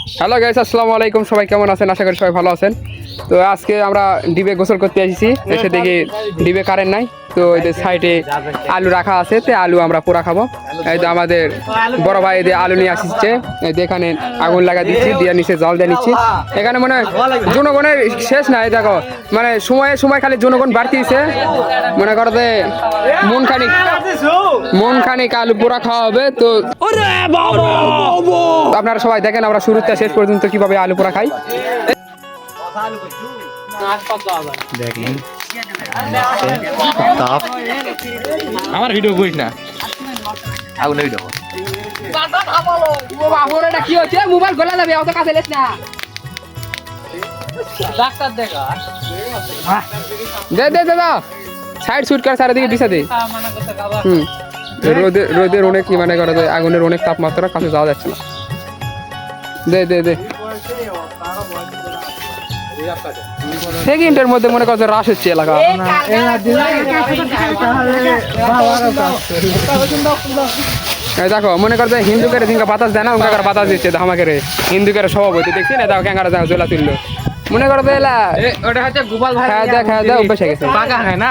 Hello guys, আসসালামু আলাইকুম। সবাই কেমন আছেন? আশা করি সবাই ভালো আছেন। তো আজকে আমরা ডিবে গোসল করতে এসেছি, এসে দেখি ডিবে কারেন্ট নাই। তো এদের সাইডে আলু রাখা আছে, তো আলু আমরা পোড়া খাবো। এই তো আমাদের বড় ভাই এদের আলু নিয়ে আসছে, এখানে আগুন লাগা দিচ্ছি, দিয়ে নিচে জল দিয়ে নিচ্ছি। এখানে মনে হয় জনগণের শেষ নাই, দেখো মানে সময়ে সময় খালি জনগণ বাড়তিছে। মনে করো যে মন খানিক আলু পোড়া খাওয়া হবে। তো আপনারা সবাই দেখেন আমরা শুরুতে শেষ পর্যন্ত কিভাবে আলু পোড়া খাই। আমার ভিডিও করিস না, আগুনে ভিডিও কি হচ্ছে? মোবাইল গলা যাবে, অত কাছে লেস না। দে দে দাদা, সাইড শুট কর, চারিদিকে দিশা দে। রোদের অনেক মানে করা যায়, আগুনের অনেক তাপমাত্রা, কাছে যাওয়া যাচ্ছে না। দে দে দে, সেকেন্ডের মধ্যে মনে করছে রাশ হচ্ছে এলাকা। দেখো মনে করছে হিন্দুকে জিঙ্কা বাতাস দেয় না, ওখানকার বাতাস দিচ্ছে ধামাকে হিন্দুকের সভাপতি দেখছি না, দেখো ক্যাঙ্গারা দেখো জোলা তুললো। মনে করো এলা ওটা হচ্ছে গোপাল ভাই খাওয়া দাওয়া অভ্যাস হয়ে গেছে, পাকা হয় না।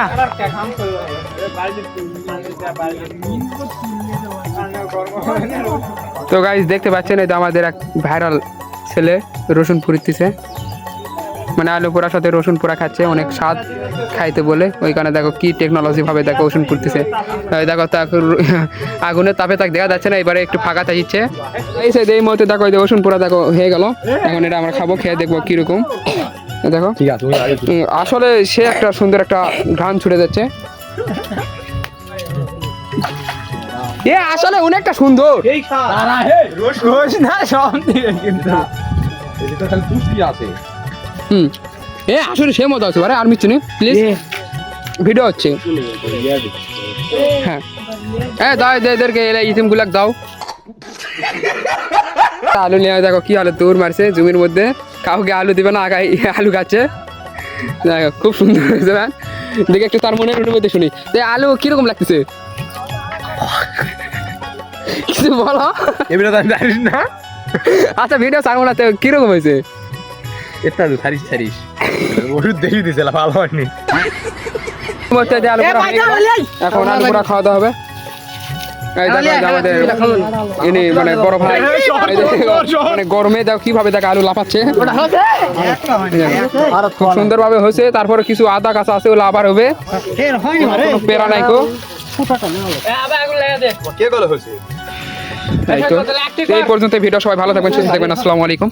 তো গাইস দেখতে পাচ্ছেন, এই তো আমাদের এক ভাইরাল ছেলে রসুন পুরিতেছে, মানে আলু পোড়ার সাথে রসুন পোড়া খাচ্ছে, অনেক স্বাদ খাইতে বলে। ওইখানে দেখো কি টেকনোলজি ভাবে দেখো রসুন পুড়তেছে। দেখো আগুনের তাপে তাকে দেখা যাচ্ছে না, এবারে একটু ফাঁকা চাইছে। এই মুহূর্তে দেখো রসুন পোড়া দেখো হয়ে গেল। এখন এটা আমরা খাবো, খেয়ে দেখবো কিরকম। দেখো আসলে সে একটা সুন্দর একটা ঘ্রাণ ছুটে যাচ্ছে। আসলে অনেকটা সুন্দর। আসলে সে মতো আছে, আর মিচ্ছু নি প্লিজ, ভিডিও হচ্ছে। হ্যাঁ দাও এদেরকে ইতিম গুলাক দাও। আলু নিয়ে দেখো কি আলু দৌড় মারছে জমির মধ্যে, কাউকে আলু দিবে না, আগায় আলু খাচ্ছে। দেখো খুব সুন্দর হয়েছে। দেখে একটু তার মনের অনুভূতি শুনি, আলু কিরকম লাগতেছে কিছু বলো। জানিস না? আচ্ছা ভিডিও ছাড়বো না, তো কিরকম হয়েছে? এটা ছাড়িস ওষুধ দেখি দিছে ভালো হয়নি। এখন আলু পোড়া খাওয়া দাওয়া হবে। আমাদের মানে বড় ভাই মানে গরমে দেখো কিভাবে দেখো আলু লাফাচ্ছে, খুব সুন্দর ভাবে হয়েছে। তারপরে কিছু আদা কাঁচা আছে, ওগুলো আবার হবে, পেরা নাইকো। এই পর্যন্ত ভিডিও, সবাই ভালো থাকবেন, সুস্থ থাকবেন, আসসালামু আলাইকুম।